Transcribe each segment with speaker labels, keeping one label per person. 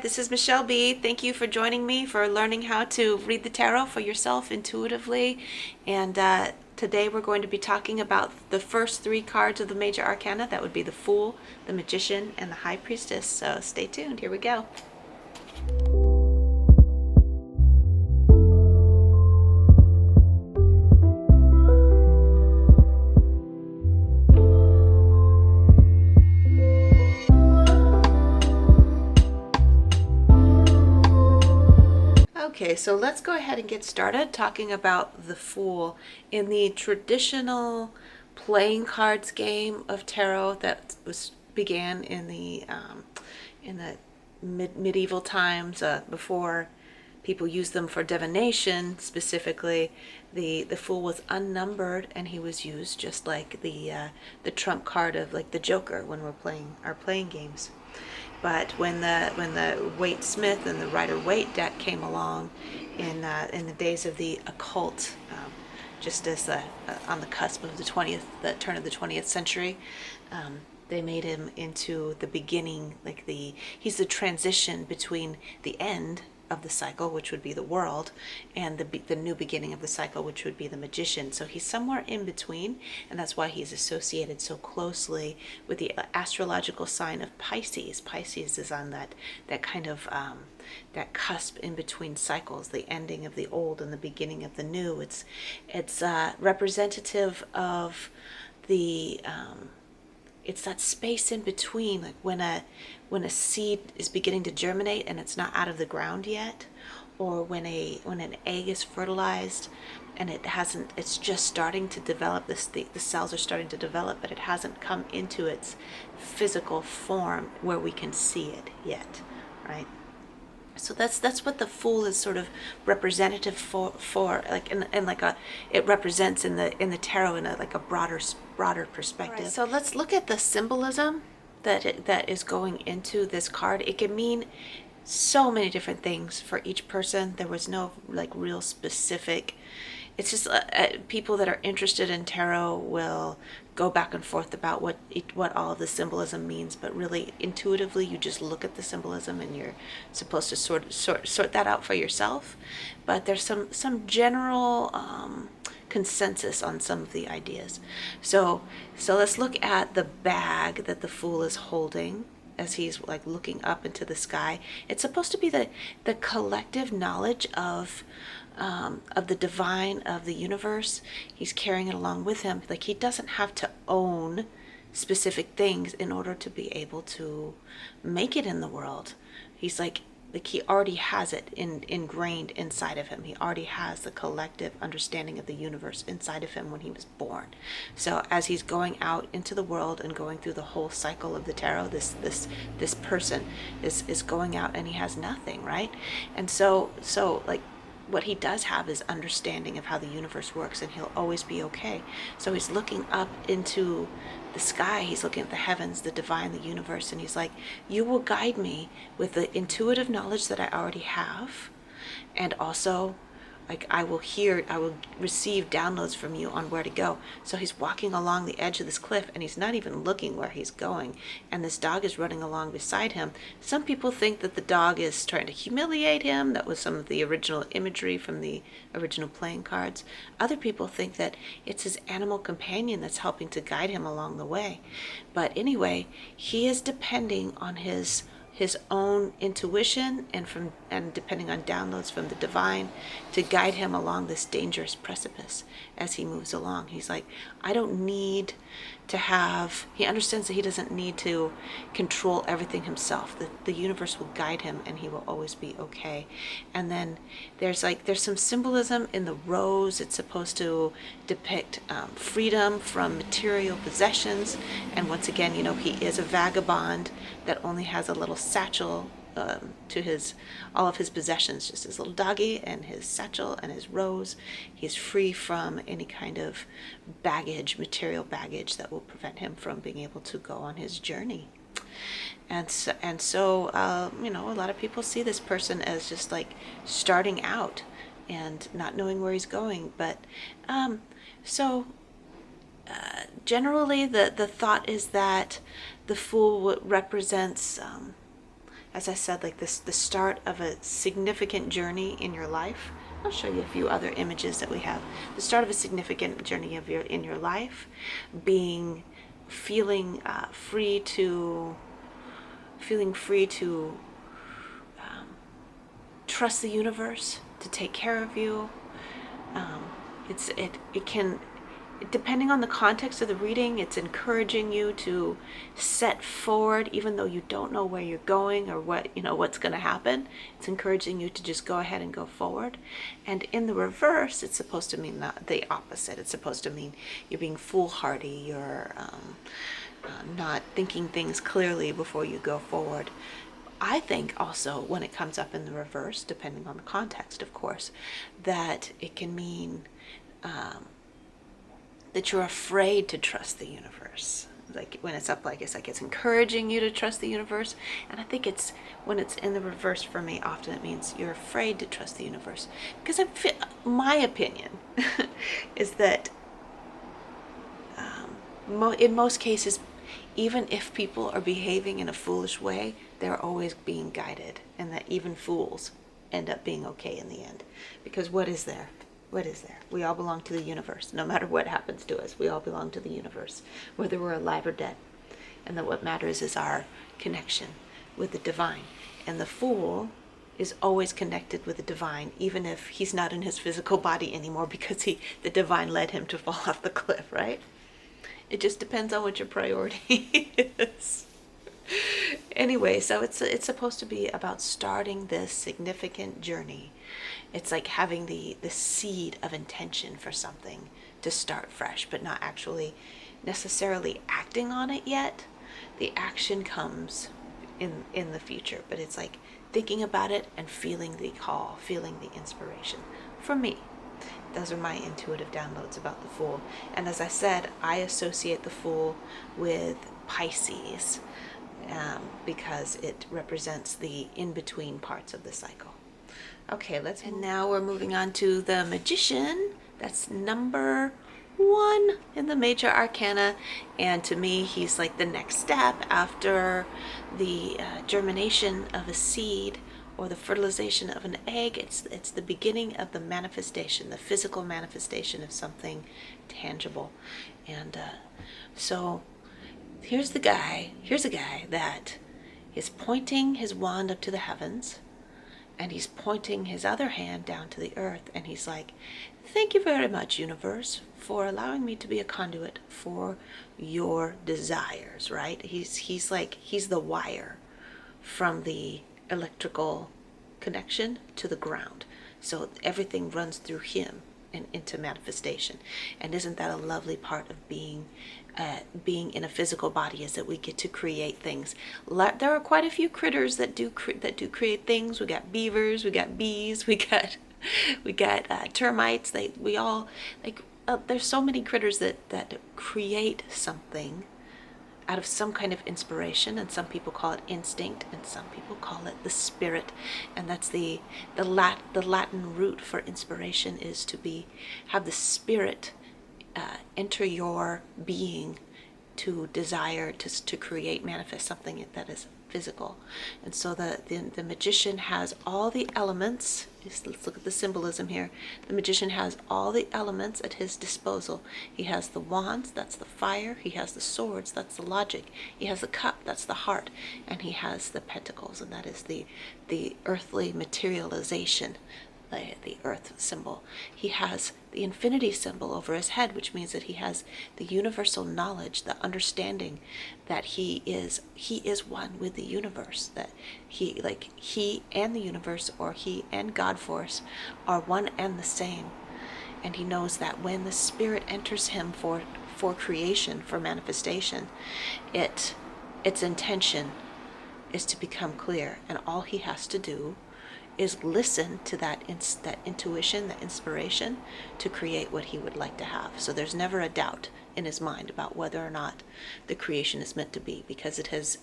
Speaker 1: this is Michele B. Thank you for joining me for learning how to read the tarot for yourself intuitively. And today we're going to be talking about the first three cards of the Major Arcana. That would be the Fool, the Magician, and the High Priestess. So stay tuned. Here we go. Okay, so let's go ahead and get started talking about the Fool. In the traditional playing cards game of tarot that began in the medieval times, before people used them for divination specifically, the Fool was unnumbered and he was used just like the trump card of like the Joker when we're playing our playing games. But when the Waite Smith and the Rider Waite deck came along in the days of the occult, just as on the cusp of the turn of the 20th century, they made him into the beginning, he's the transition between the end of the cycle, which would be the world, and the new beginning of the cycle, which would be the Magician. So he's somewhere in between, and that's why he's associated so closely with the astrological sign of Pisces. Pisces is on that kind of that cusp in between cycles, the ending of the old and the beginning of the new. It's representative of the it's that space in between, like when a seed is beginning to germinate and it's not out of the ground yet, or when an egg is fertilized and it's just starting to develop. The cells are starting to develop, but it hasn't come into its physical form where we can see it yet, right? So that's what the Fool is sort of representative for like in like it represents in the tarot in a broader perspective. Right, so let's look at the symbolism that is going into this card. It can mean so many different things for each person. There was no like real specific. It's just people that are interested in tarot will go back and forth about what all of the symbolism means, but really intuitively you just look at the symbolism and you're supposed to sort that out for yourself. But there's some general consensus on some of the ideas. So let's look at the bag that the Fool is holding as he's like looking up into the sky. It's supposed to be the collective knowledge of the divine, of the universe. He's carrying it along with him. Like he doesn't have to own specific things in order to be able to make it in the world. He's like he already has it ingrained inside of him. He already has the collective understanding of the universe inside of him when he was born. So as he's going out into the world and going through the whole cycle of the tarot, this person is going out and he has nothing, right? And so like what he does have is understanding of how the universe works, and he'll always be okay. So he's looking up into the sky, he's looking at the heavens, the divine, the universe, and he's like, you will guide me with the intuitive knowledge that I already have, and also like I will receive downloads from you on where to go. So he's walking along the edge of this cliff and he's not even looking where he's going, and this dog is running along beside him. Some people think that the dog is trying to humiliate him. That was some of the original imagery from the original playing cards. Other people think that it's his animal companion that's helping to guide him along the way. But anyway, he is depending on his own intuition and depending on downloads from the divine to guide him along this dangerous precipice as he moves along. He's like, I don't need to have, he understands that he doesn't need to control everything himself. The universe will guide him and he will always be okay. And then there's some symbolism in the rose. It's supposed to depict freedom from material possessions. And once again, he is a vagabond that only has a little satchel to all of his possessions, just his little doggy and his satchel and his rose. He's free from any kind of baggage, material baggage that will prevent him from being able to go on his journey. And so a lot of people see this person as just like starting out and not knowing where he's going. But generally the thought is that the Fool represents as I said, like this, the start of a significant journey in your life. I'll show you a few other images that we have. The start of a significant journey in your life, being feeling feeling free to trust the universe to take care of you. It can, depending on the context of the reading, it's encouraging you to set forward, even though you don't know where you're going or what's going to happen. It's encouraging you to just go ahead and go forward. And in the reverse, it's supposed to mean the opposite. It's supposed to mean you're being foolhardy. You're not thinking things clearly before you go forward. I think also when it comes up in the reverse, depending on the context, of course, that it can mean that you're afraid to trust the universe. Like when it's up like this, like it's encouraging you to trust the universe. And I think it's when it's in the reverse for me, often it means you're afraid to trust the universe. Because my opinion is that in most cases, even if people are behaving in a foolish way, they're always being guided, and that even fools end up being okay in the end. Because what is there? What is there? We all belong to the universe. No matter what happens to us, we all belong to the universe, whether we're alive or dead. And that what matters is our connection with the divine. And the fool is always connected with the divine, even if he's not in his physical body anymore, because the divine led him to fall off the cliff, right? It just depends on what your priority is. Anyway, so it's supposed to be about starting this significant journey. It's like having the seed of intention for something to start fresh, but not actually necessarily acting on it yet. The action comes in the future, but it's like thinking about it and feeling the call, feeling the inspiration. For me, those are my intuitive downloads about the Fool. And as I said, I associate the Fool with Pisces because it represents the in-between parts of the cycle. Okay, and now we're moving on to the Magician. That's number 1 in the Major Arcana. And to me, he's like the next step after the germination of a seed or the fertilization of an egg. It's the beginning of the manifestation, the physical manifestation of something tangible. And so here's a guy that is pointing his wand up to the heavens, and he's pointing his other hand down to the earth, and he's like, thank you very much, universe, for allowing me to be a conduit for your desires, right? He's the wire from the electrical connection to the ground. So everything runs through him and into manifestation. And isn't that a lovely part of being in a physical body, is that we get to create things. There are quite a few critters that do create things. We got beavers, we got bees, we got termites. There's so many critters that create something out of some kind of inspiration, and some people call it instinct, and some people call it the spirit. And that's the Latin root for inspiration is to have the spirit enter your being to desire to create, manifest something that is physical. And so the magician has all the elements. Let's look at the symbolism here. The magician has all the elements at his disposal. He has the wands, that's the fire. He has the swords, that's the logic. He has the cup, that's the heart. And he has the pentacles, and that is the earthly materialization, the earth symbol. He has the infinity symbol over his head, which means that he has the universal knowledge, the understanding that he is one with the universe, that he and the universe, or he and God force, are one and the same. And he knows that when the spirit enters him for creation, for manifestation, its intention is to become clear, and all he has to do is listen to that intuition, that inspiration, to create what he would like to have. So there's never a doubt in his mind about whether or not the creation is meant to be, because it has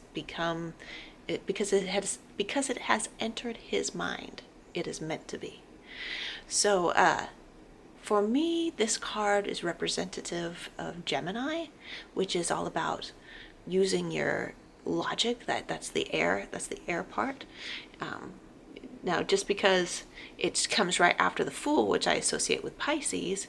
Speaker 1: entered his mind. It is meant to be. So for me, this card is representative of Gemini, which is all about using your logic. That's the air part. Now, just because it comes right after the Fool, which I associate with Pisces,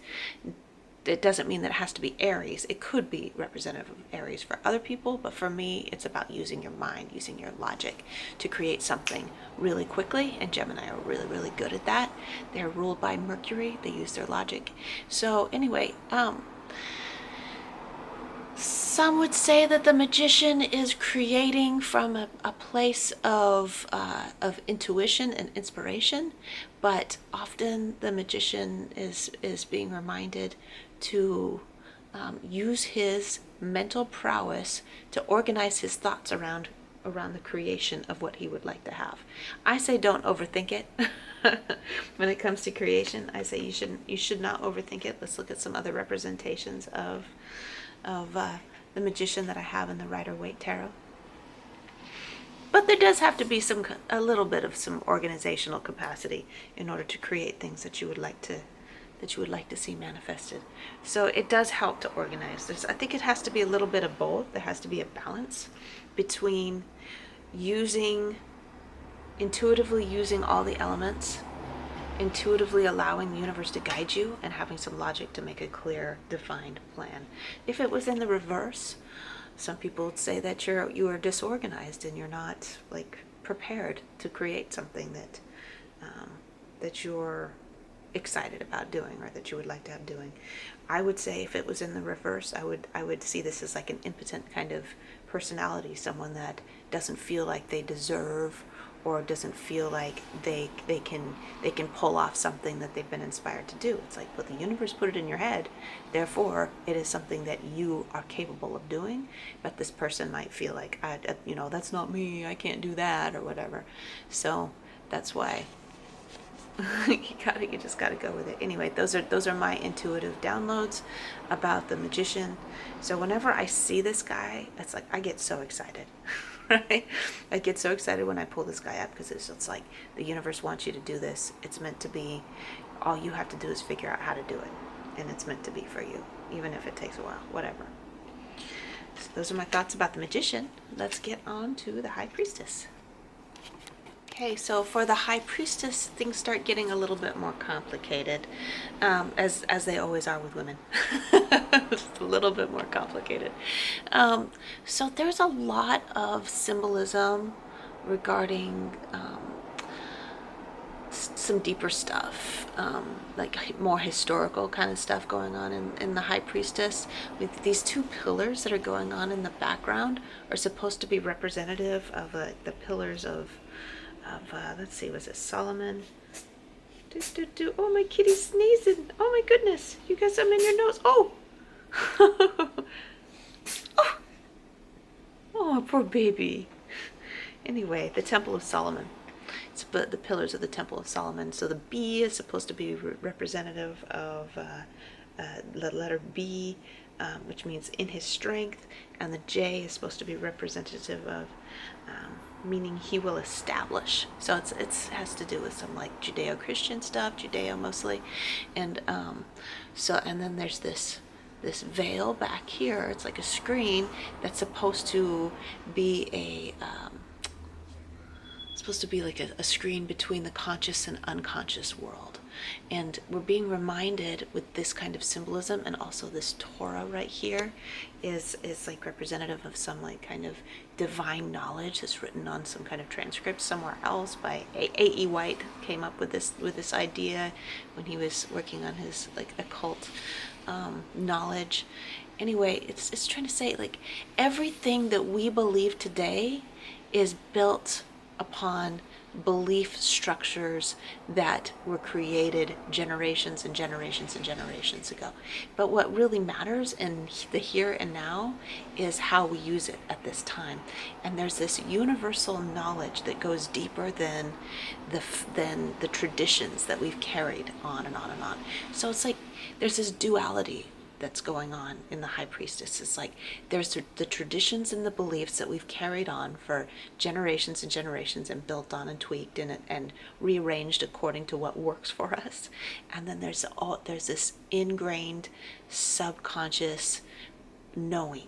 Speaker 1: it doesn't mean that it has to be Aries. It could be representative of Aries for other people, but for me, it's about using your mind, using your logic to create something really quickly, and Gemini are really, really good at that. They're ruled by Mercury. They use their logic. So anyway, some would say that the magician is creating from a place of intuition and inspiration, but often the magician is being reminded to use his mental prowess to organize his thoughts around the creation of what he would like to have. I say don't overthink it. When it comes to creation, I say you should not overthink it. Let's look at some other representations of the magician that I have in the Rider-Waite Tarot. But there does have to be a little bit of some organizational capacity in order to create things that you would like to see manifested. So it does help to organize. I think it has to be a little bit of both. There has to be a balance between intuitively using all the elements, intuitively allowing the universe to guide you, and having some logic to make a clear, defined plan. If it was in the reverse, some people would say that you are disorganized and you're not prepared to create something that you're excited about doing, or that you would like to have doing. I would say if it was in the reverse, I would see this as like an impotent kind of personality, someone that doesn't feel like they deserve, or doesn't feel like they can pull off something that they've been inspired to do. It's like, but the universe put it in your head, therefore it is something that you are capable of doing. But this person might feel like, that's not me, I can't do that, or whatever. So that's why you just gotta go with it. Anyway, those are my intuitive downloads about the magician. So whenever I see this guy, it's like I get so excited. Right? I get so excited when I pull this guy up, because it's like the universe wants you to do this. It's meant to be. All you have to do is figure out how to do it, and it's meant to be for you, even if it takes a while, whatever. So those are my thoughts about the magician. Let's get on to the High Priestess. Okay, so for the High Priestess, things start getting a little bit more complicated, as they always are with women. Just a little bit more complicated. So there's a lot of symbolism regarding some deeper stuff, like more historical kind of stuff going on in the High Priestess. With these two pillars that are going on in the background are supposed to be representative of the pillars of let's see, was it Solomon? Oh, my kitty's sneezing. Oh my goodness, you got something in your nose. Oh. Oh, poor baby. Anyway, the Temple of Solomon. It's the pillars of the Temple of Solomon. So the B is supposed to be representative of the letter B, which means in his strength, and the J is supposed to be representative of meaning he will establish. So it has to do with some like Judeo-Christian stuff, Judeo mostly, and then there's this veil back here. It's like a screen that's supposed to be like a screen between the conscious and unconscious world. And we're being reminded with this kind of symbolism, and also this Torah right here is like representative of some like kind of divine knowledge that's written on some kind of transcript somewhere else by A.E. White. Came up with this idea when he was working on his like occult knowledge. Anyway, it's trying to say like everything that we believe today is built upon belief structures that were created generations and generations and generations ago. But what really matters in the here and now is how we use it at this time. And there's this universal knowledge that goes deeper than the traditions that we've carried on and on and on. So it's like there's this duality that's going on in the High Priestess. It's like there's the traditions and the beliefs that we've carried on for generations and generations and built on and tweaked and rearranged according to what works for us. And then there's this ingrained subconscious knowing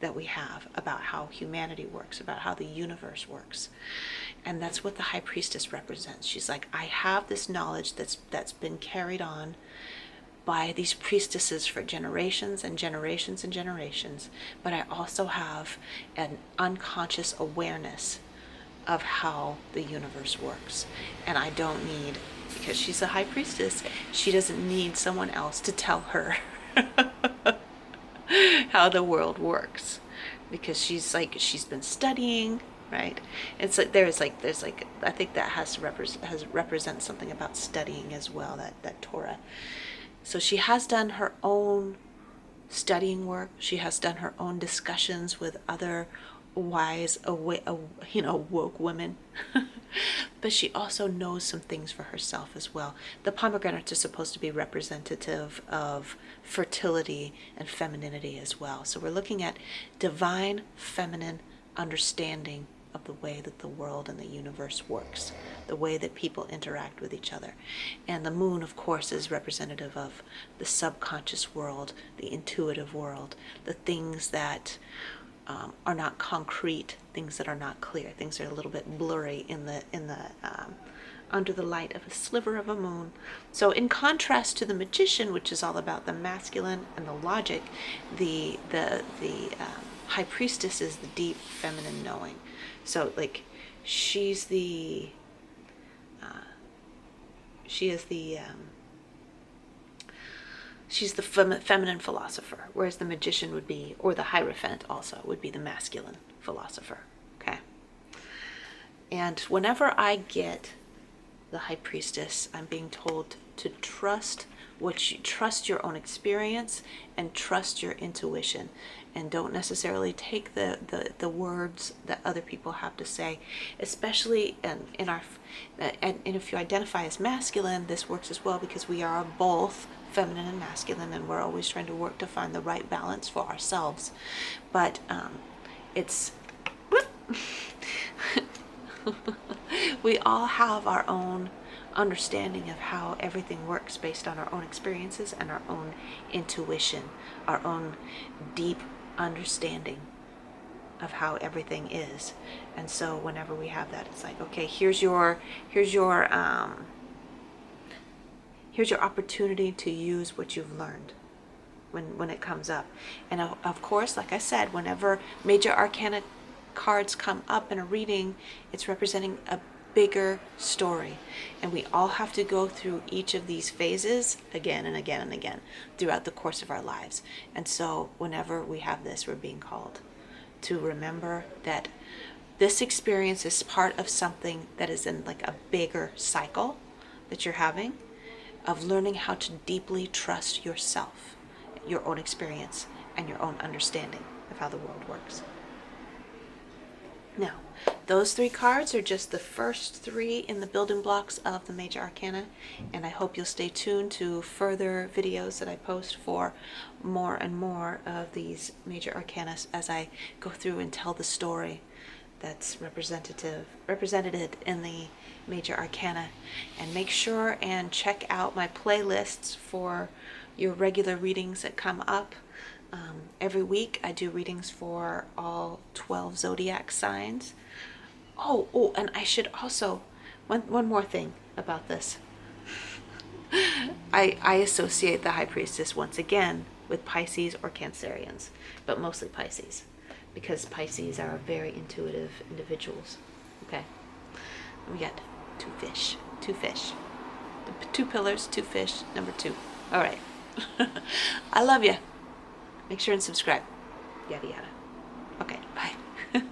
Speaker 1: that we have about how humanity works, about how the universe works. And that's what the High Priestess represents. She's like, I have this knowledge that's been carried on by these priestesses for generations and generations and generations, but I also have an unconscious awareness of how the universe works. And I don't need, because she's a High Priestess, she doesn't need someone else to tell her how the world works, because she's been studying, right? It's like there's like I think that has represent something about studying as well, that Torah. So she has done her own studying work. She has done her own discussions with other wise, woke women. But she also knows some things for herself as well. The pomegranates are supposed to be representative of fertility and femininity as well. So we're looking at divine feminine understanding of the way that the world and the universe works, the way that people interact with each other. And the moon, of course, is representative of the subconscious world, the intuitive world, the things that are not concrete, things that are not clear, things that are a little bit blurry in the under the light of a sliver of a moon. So in contrast to the magician, which is all about the masculine and the logic, the High Priestess is the deep feminine knowing. So like she's the feminine philosopher, whereas the magician would be, or the Hierophant also, would be the masculine philosopher. Okay. And whenever I get the High Priestess, I'm being told to trust trust your own experience and trust your intuition, and don't necessarily take the words that other people have to say, especially in our and if you identify as masculine, this works as well, because we are both feminine and masculine, and we're always trying to work to find the right balance for ourselves. But it's we all have our own understanding of how everything works based on our own experiences and our own intuition, our own deep understanding of how everything is. And so whenever we have that, it's like, okay, here's your opportunity to use what you've learned when it comes up. And of course, like I said, whenever Major Arcana cards come up in a reading, it's representing a bigger story, and we all have to go through each of these phases again and again and again throughout the course of our lives. And so whenever we have this, we're being called to remember that this experience is part of something that is in like a bigger cycle that you're having, of learning how to deeply trust yourself, your own experience, and your own understanding of how the world works. Now, those 3 cards are just the first 3 in the building blocks of the Major Arcana, and I hope you'll stay tuned to further videos that I post for more and more of these Major Arcana as I go through and tell the story that's represented in the Major Arcana. And make sure and check out my playlists for your regular readings that come up. Every week I do readings for all 12 zodiac signs. Oh, and I should also, one more thing about this. I associate the High Priestess once again with Pisces or Cancerians, but mostly Pisces, because Pisces are very intuitive individuals. Okay, we got 2 fish. 2 pillars, 2 fish, number 2. All right. I love you. Make sure and subscribe. Yada, yada. Okay, bye.